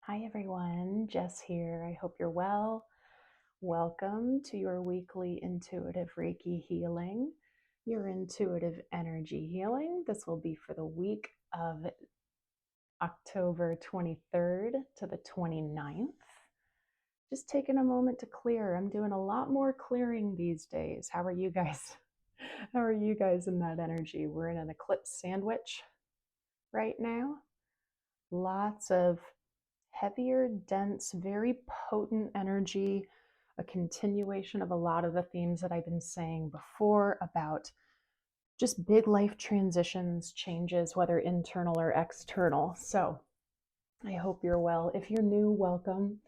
Hi everyone, Jess here. I hope you're well. Welcome to your weekly intuitive Reiki healing, your intuitive energy healing. This will be for the week of October 23rd to the 29th. Just taking a moment to clear. I'm doing a lot more clearing these days. How are you guys? How are you guys in that energy? We're in an eclipse sandwich right now. Lots of heavier, dense, very potent energy, a continuation of a lot of the themes that I've been saying before about just big life transitions, changes, whether internal or external. So I hope you're well. If you're new, welcome.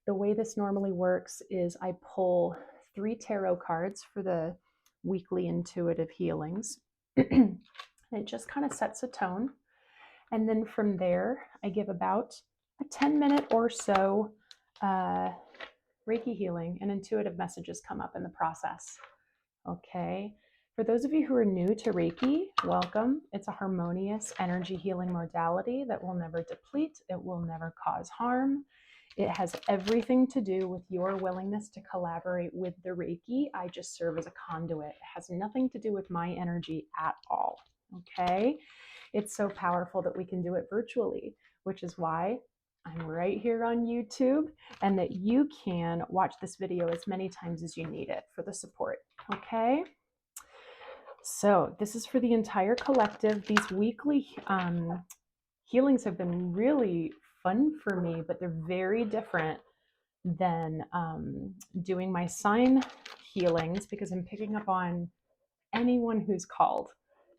The way this normally works is I pull 3 tarot cards for the weekly intuitive healings. And it just kind of sets a tone. And then from there, I give about a 10-minute or so Reiki healing, and intuitive messages come up in the process. Okay. For those of you who are new to Reiki, welcome. It's a harmonious energy healing modality that will never deplete. It will never cause harm. It has everything to do with your willingness to collaborate with the Reiki. I just serve as a conduit. It has nothing to do with my energy at all. Okay. It's so powerful that we can do it virtually, which is why I'm right here on YouTube, and that you can watch this video as many times as you need it for the support. Okay. So this is for the entire collective. These weekly healings have been really fun for me, but they're very different than doing my sign healings, because I'm picking up on anyone who's called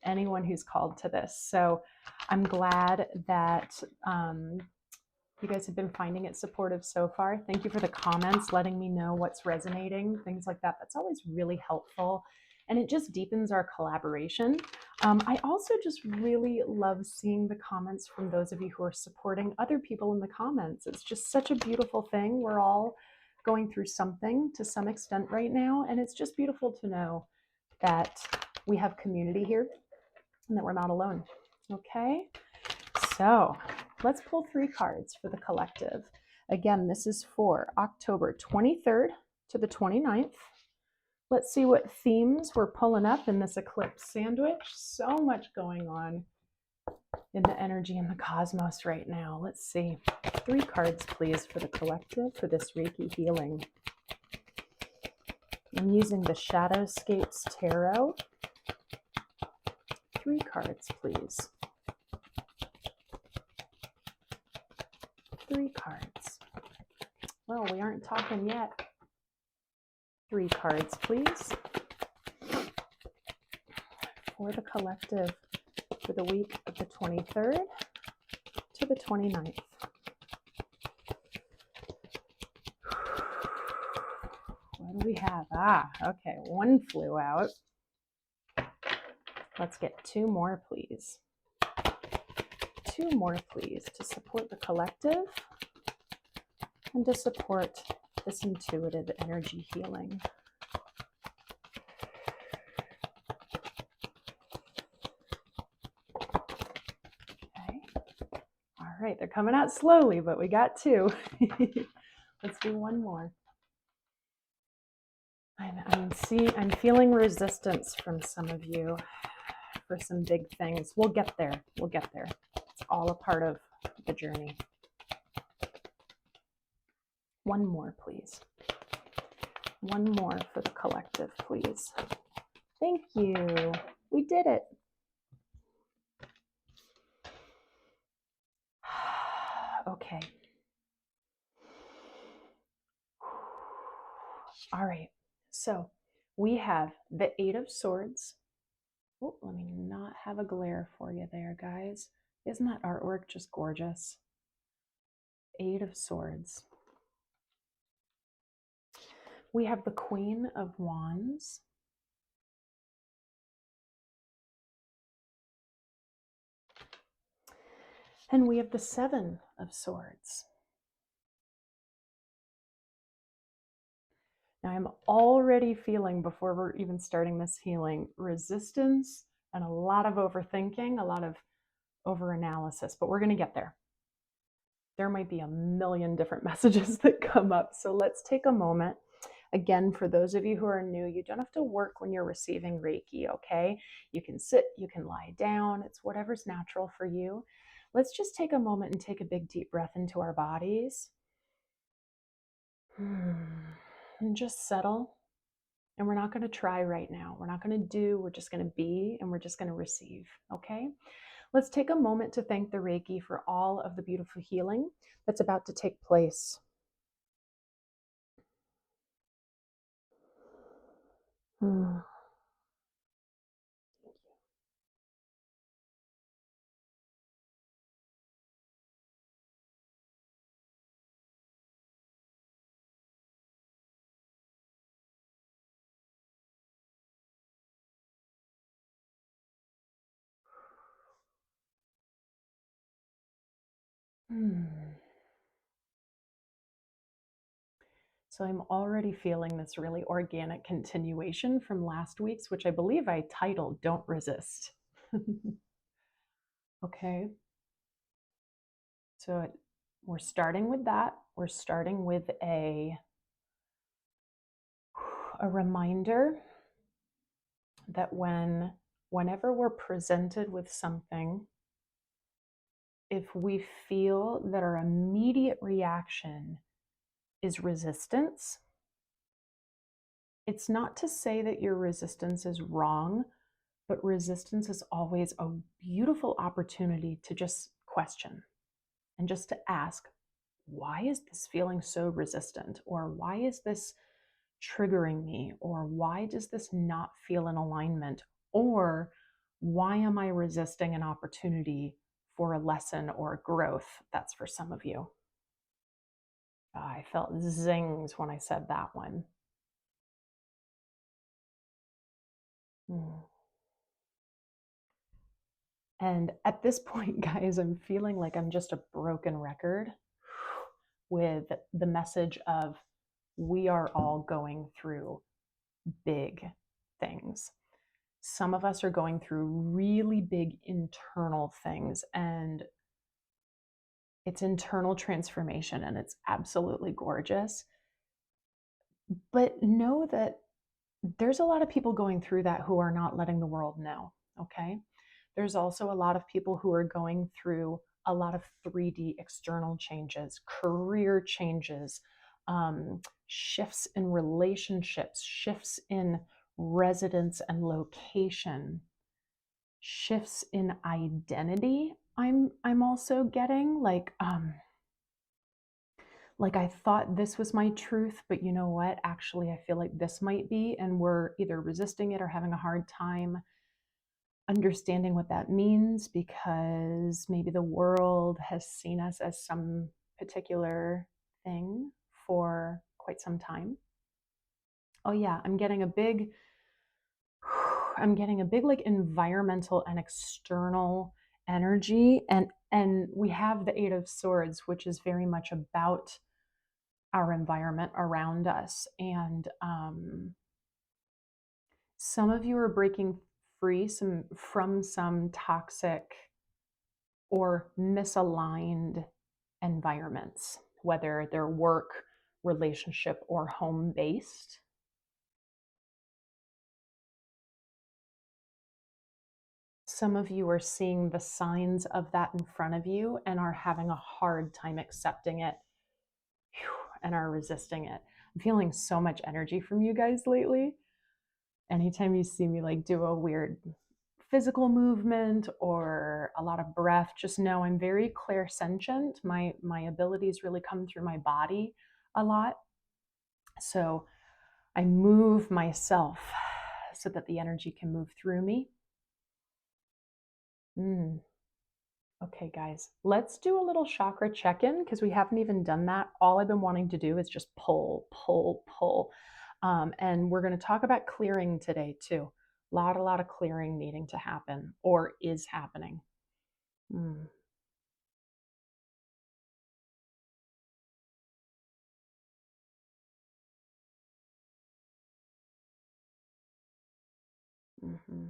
to this. So I'm glad that you guys have been finding it supportive so far. Thank you for the comments, letting me know what's resonating, things like that. That's always really helpful. And it just deepens our collaboration. I also just really love seeing the comments from those of you who are supporting other people in the comments. It's just such a beautiful thing. We're all going through something to some extent right now. And it's just beautiful to know that we have community here and that we're not alone. Okay, so let's pull 3 cards for the collective. Again, this is for October 23rd to the 29th. Let's see what themes we're pulling up in this eclipse sandwich. So much going on in the energy in the cosmos right now. Let's see. 3 cards, please, for the collective for this Reiki healing. I'm using the Shadowscapes Tarot. 3 cards, please. 3 cards. Well, we aren't talking yet. 3 cards, please. For the collective for the week of the 23rd to the 29th. What do we have? Okay, 1 flew out. Let's get 2 more, please. 2 more, please, to support the collective and to support this intuitive energy healing. Okay. All right, they're coming out slowly, but we got 2. Let's do 1 more. I'm feeling resistance from some of you for some big things. We'll get there. We'll get there. It's all a part of the journey. 1 more, please. 1 more for the collective, please. Thank you. We did it. Okay. All right. So we have the 8 of Swords. Oh, let me not have a glare for you there, guys. Isn't that artwork just gorgeous? 8 of Swords. We have the Queen of Wands. And we have the 7 of Swords. Now I'm already feeling, before we're even starting this healing, resistance and a lot of overthinking, a lot of overanalysis, but we're going to get there. there might be a million different messages that come up. So let's take a moment. Again, for those of you who are new, you don't have to work when you're receiving Reiki, okay? You can sit, you can lie down, it's whatever's natural for you. Let's just take a moment and take a big deep breath into our bodies. And just settle. And we're not going to try right now. We're not going to do, we're just going to be, and we're just going to receive, okay? Let's take a moment to thank the Reiki for all of the beautiful healing that's about to take place. Hmm. Hmm. So I'm already feeling this really organic continuation from last week's, which I believe I titled Don't Resist. Okay. So we're starting with that. We're starting with a reminder that whenever we're presented with something, if we feel that our immediate reaction is resistance, it's not to say that your resistance is wrong, but resistance is always a beautiful opportunity to just question and just to ask, why is this feeling so resistant? Or why is this triggering me? Or why does this not feel in alignment? Or why am I resisting an opportunity for a lesson or growth? That's for some of you. I felt zings when I said that one. Mm. And at this point, guys, I'm feeling like I'm just a broken record with the message of we are all going through big things. Some of us are going through really big internal things, and it's internal transformation, and it's absolutely gorgeous. But know that there's a lot of people going through that who are not letting the world know, okay? There's also a lot of people who are going through a lot of 3D external changes, career changes, shifts in relationships, shifts in residence and location, shifts in identity. I'm also getting like I thought this was my truth, but you know what? Actually, I feel like this might be, and we're either resisting it or having a hard time understanding what that means because maybe the world has seen us as some particular thing for quite some time. Oh yeah, I'm getting a big like environmental and external energy, and we have the 8 of Swords, which is very much about our environment around us. And some of you are breaking free from some toxic or misaligned environments, whether they're work, relationship, or home based. Some of you are seeing the signs of that in front of you and are having a hard time accepting it and are resisting it. I'm feeling so much energy from you guys lately. Anytime you see me like do a weird physical movement or a lot of breath, just know I'm very clairsentient. My abilities really come through my body a lot. So I move myself so that the energy can move through me. Okay, guys, let's do a little chakra check-in because we haven't even done that. All I've been wanting to do is just pull, pull, pull. And we're going to talk about clearing today too. A lot of clearing needing to happen or is happening. Mm. Mm-hmm.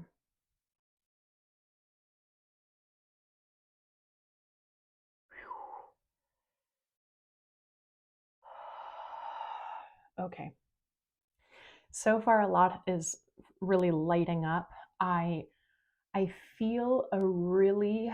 Okay. So far, a lot is really lighting up. I I feel a really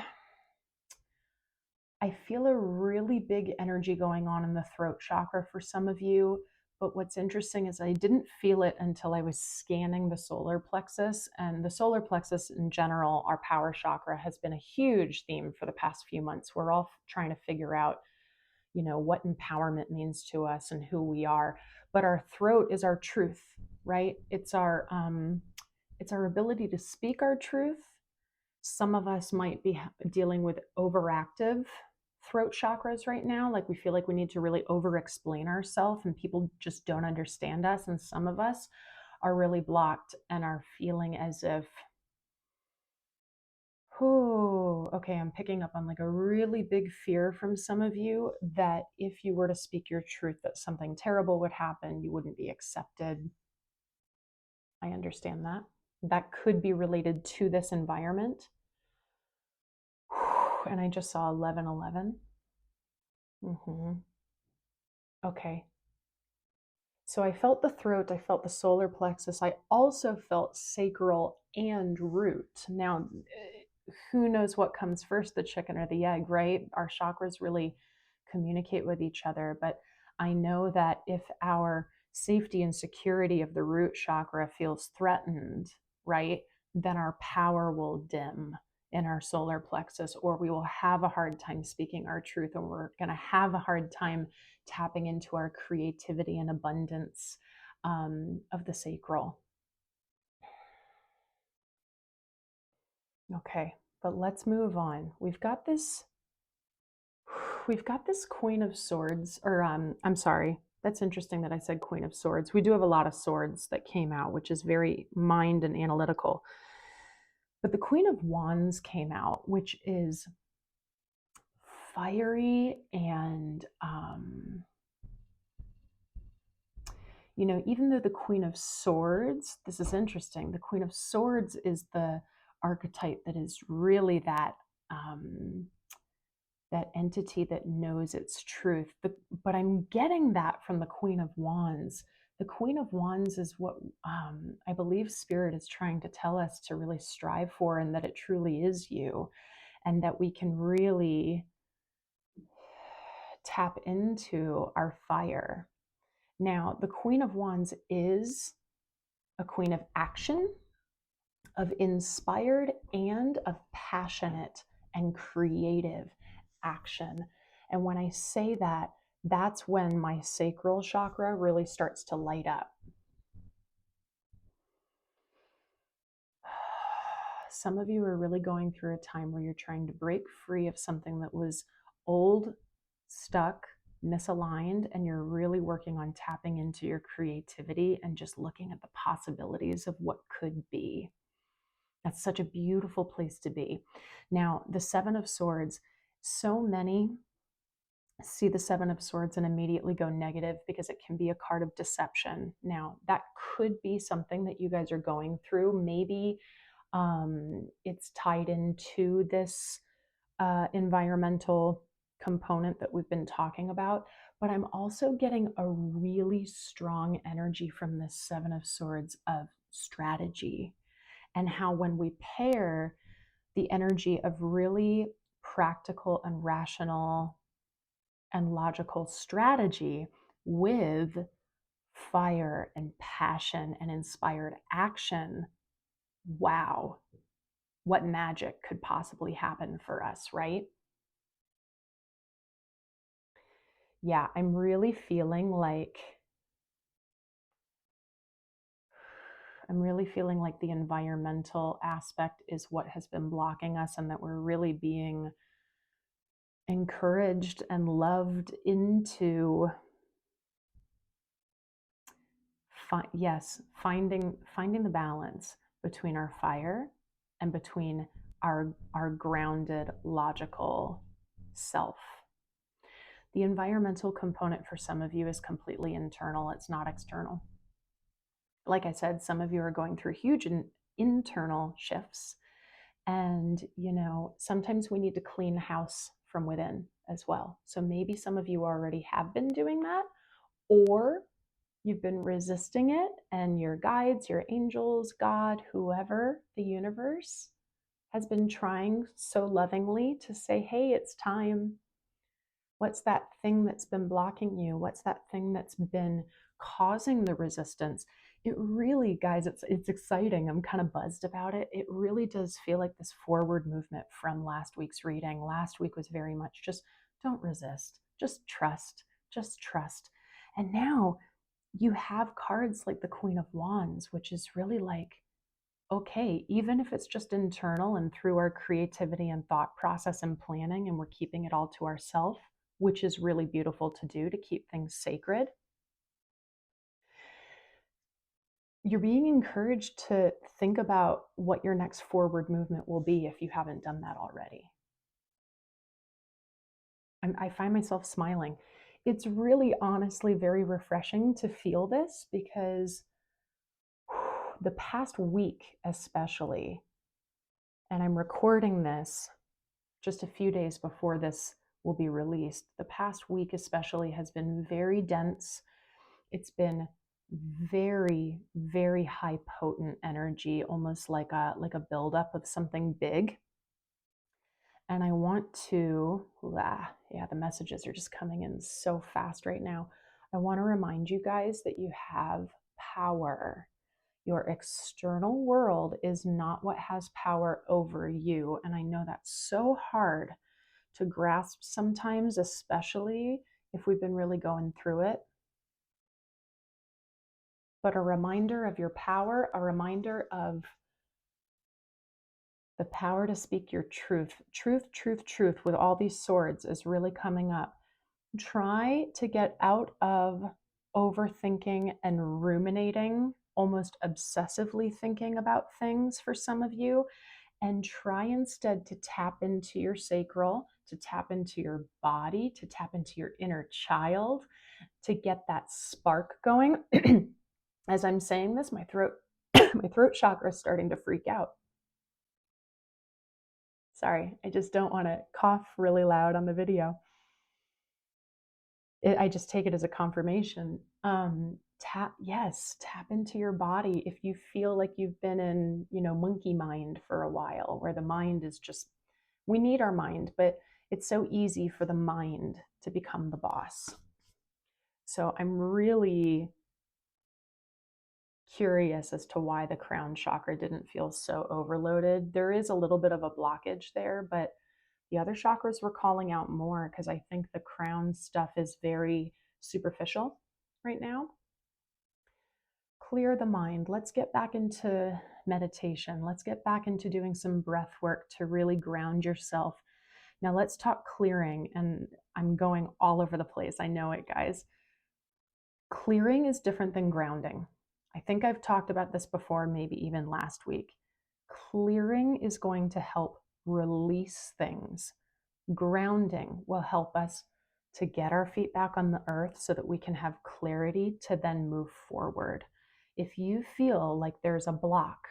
I feel a really big energy going on in the throat chakra for some of you. But what's interesting is I didn't feel it until I was scanning the solar plexus. And the solar plexus in general, our power chakra, has been a huge theme for the past few months. We're all trying to figure out, what empowerment means to us and who we are. But our throat is our truth, right? It's our ability to speak our truth. Some of us might be dealing with overactive throat chakras right now. Like we feel like we need to really over explain ourselves and people just don't understand us. And some of us are really blocked and are feeling as if, oh, okay, I'm picking up on like a really big fear from some of you that if you were to speak your truth, that something terrible would happen, you wouldn't be accepted. I understand that. That could be related to this environment. And I just saw 1111. Okay. So I felt the throat, I felt the solar plexus, I also felt sacral and root. Now, who knows what comes first, the chicken or the egg, right? Our chakras really communicate with each other. But I know that if our safety and security of the root chakra feels threatened, right, then our power will dim in our solar plexus, or we will have a hard time speaking our truth, and we're going to have a hard time tapping into our creativity and abundance of the sacral. Okay, but let's move on. We've got this Queen of Swords, or I'm sorry, that's interesting that I said Queen of Swords. We do have a lot of swords that came out, which is very mind and analytical. But the Queen of Wands came out, which is fiery and even though the Queen of Swords, this is interesting, the Queen of Swords is the archetype that is really that entity that knows its truth. But I'm getting that from the Queen of Wands. The Queen of Wands is what I believe Spirit is trying to tell us to really strive for, and that it truly is you, and that we can really tap into our fire. Now, the Queen of Wands is a queen of action, of inspired, and of passionate and creative action. And when I say that, that's when my sacral chakra really starts to light up. Some of you are really going through a time where you're trying to break free of something that was old, stuck, misaligned, and you're really working on tapping into your creativity and just looking at the possibilities of what could be. That's such a beautiful place to be. Now, the Seven of Swords, so many see the Seven of Swords and immediately go negative because it can be a card of deception. Now, that could be something that you guys are going through. Maybe it's tied into this environmental component that we've been talking about. But I'm also getting a really strong energy from this Seven of Swords of strategy, and how when we pair the energy of really practical and rational and logical strategy with fire and passion and inspired action, wow, what magic could possibly happen for us, right? Yeah, I'm really feeling like the environmental aspect is what has been blocking us, and that we're really being encouraged and loved into finding the balance between our fire and between our grounded logical self. The environmental component for some of you is completely internal, it's not external. Like I said, some of you are going through huge internal shifts, and sometimes we need to clean house from within as well. So maybe some of you already have been doing that, or You've been resisting it, and your guides, your angels, God, whoever, the universe, has been trying so lovingly to say, hey, it's time. What's that thing that's been blocking you? What's that thing that's been causing the resistance? It really, guys, it's exciting. I'm kind of buzzed about it. It really does feel like this forward movement from last week's reading. Last week was very much just don't resist, just trust, just trust. And now you have cards like the Queen of Wands, which is really like, okay, even if it's just internal and through our creativity and thought process and planning, and we're keeping it all to ourselves, which is really beautiful to do to keep things sacred, you're being encouraged to think about what your next forward movement will be if you haven't done that already. I find myself smiling. It's really honestly very refreshing to feel this because the past week, especially, and I'm recording this just a few days before this will be released. The past week, especially, has been very dense. It's been very, very high potent energy, almost like a buildup of something big. And I want to, yeah, the messages are just coming in so fast right now. I want to remind you guys that you have power. Your external world is not what has power over you. And I know that's so hard to grasp sometimes, especially if we've been really going through it. But a reminder of your power, a reminder of the power to speak your truth. Truth, truth, truth with all these swords is really coming up. Try to get out of overthinking and ruminating, almost obsessively thinking about things for some of you, and try instead to tap into your sacral, to tap into your body, to tap into your inner child, to get that spark going. As I'm saying this, my throat my throat chakra is starting to freak out. Sorry, I just don't want to cough really loud on the video. I just take it as a confirmation. Tap into your body if you feel like you've been in, monkey mind for a while, where the mind is just, we need our mind, but it's so easy for the mind to become the boss. So I'm really curious as to why the crown chakra didn't feel so overloaded. There is a little bit of a blockage there, but the other chakras were calling out more because I think the crown stuff is very superficial right now. Clear the mind. Let's get back into meditation. Let's get back into doing some breath work to really ground yourself. Now let's talk clearing, and I'm going all over the place. I know it, guys. Clearing is different than grounding. I think I've talked about this before, maybe even last week. Clearing is going to help release things. Grounding will help us to get our feet back on the earth so that we can have clarity to then move forward. If you feel like there's a block,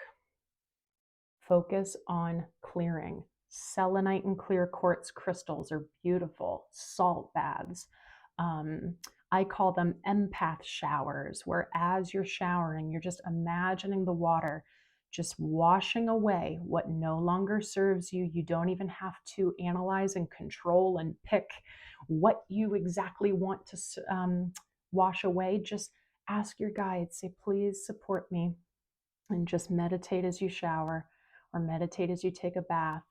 focus on clearing. Selenite and clear quartz crystals are beautiful. Salt baths. I call them empath showers, where as you're showering, you're just imagining the water just washing away what no longer serves you. You don't even have to analyze and control and pick what you exactly want to wash away. Just ask your guide, say, please support me, and just meditate as you shower or meditate as you take a bath.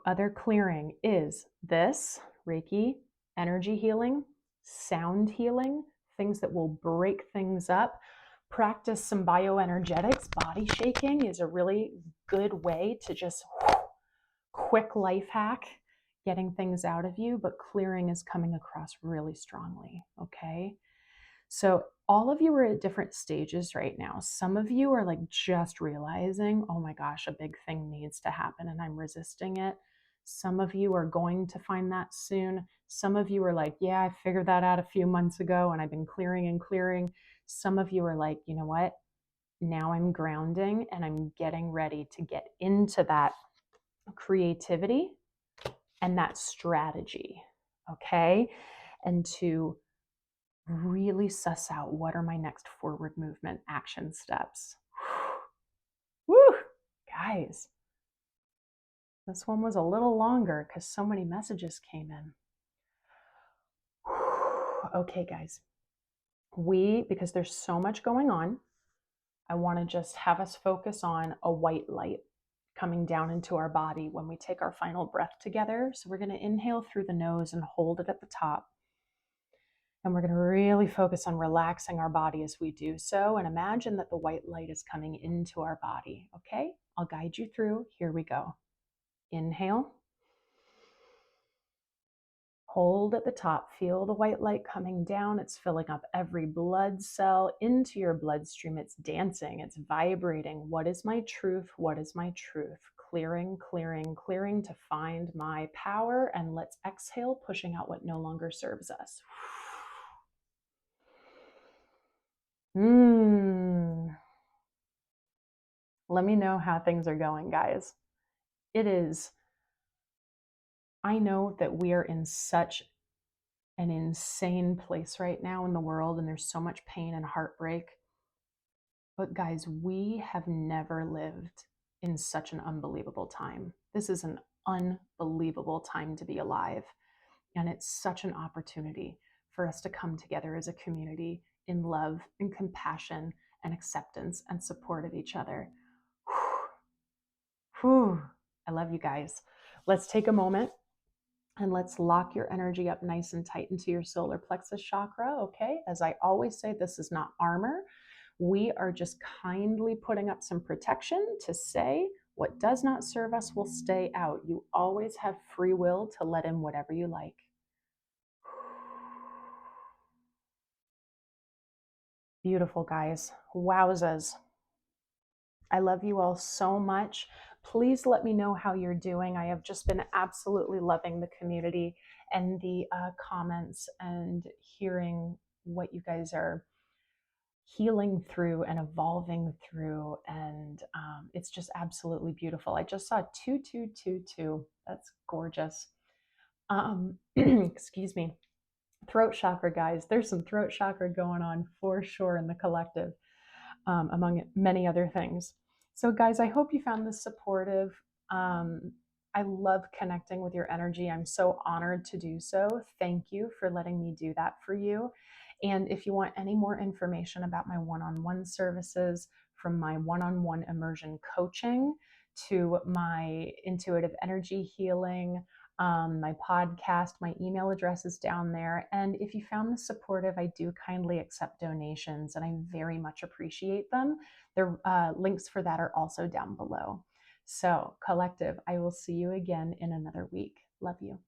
Other clearing is this Reiki, energy healing, sound healing, things that will break things up. Practice some bioenergetics. Body shaking is a really good way to just quick life hack, getting things out of you, but clearing is coming across really strongly, okay? So all of you are at different stages right now. Some of you are like just realizing, oh my gosh, a big thing needs to happen and I'm resisting it. Some of you are going to find that soon. Some of you are like, yeah, I figured that out a few months ago and I've been clearing and clearing. Some of you are like, you know what? Now I'm grounding and I'm getting ready to get into that creativity and that strategy, okay? And to really suss out what are my next forward movement action steps. Woo! Guys, this one was a little longer because so many messages came in. Okay, guys, because there's so much going on, I want to just have us focus on a white light coming down into our body when we take our final breath together. So we're going to inhale through the nose and hold it at the top. And we're going to really focus on relaxing our body as we do so. And imagine that the white light is coming into our body. Okay, I'll guide you through. Here we go. Inhale. Hold at the top. Feel the white light coming down. It's filling up every blood cell into your bloodstream. It's dancing. It's vibrating. What is my truth? What is my truth? Clearing, clearing, clearing to find my power. And let's exhale, pushing out what no longer serves us. Let me know how things are going, guys. I know that we are in such an insane place right now in the world, and there's so much pain and heartbreak. But guys, we have never lived in such an unbelievable time. This is an unbelievable time to be alive. And it's such an opportunity for us to come together as a community in love and compassion and acceptance and support of each other. Whew. I love you guys. Let's take a moment and let's lock your energy up nice and tight into your solar plexus chakra, okay? As I always say, this is not armor. We are just kindly putting up some protection to say what does not serve us will stay out. You always have free will to let in whatever you like. Beautiful, guys. Wowzas. I love you all so much. Please let me know how you're doing. I have just been absolutely loving the community and the comments and hearing what you guys are healing through and evolving through. And it's just absolutely beautiful. I just saw 2222. That's gorgeous. Excuse me. Throat chakra, guys. There's some throat chakra going on for sure in the collective. Among many other things. So, guys, I hope you found this supportive. I love connecting with your energy. I'm so honored to do so. Thank you for letting me do that for you. And if you want any more information about my one-on-one services, from my one-on-one immersion coaching to my intuitive energy healing, my podcast, my email address is down there. And if you found this supportive, I do kindly accept donations and I very much appreciate them. The links for that are also down below. So, collective, I will see you again in another week. Love you.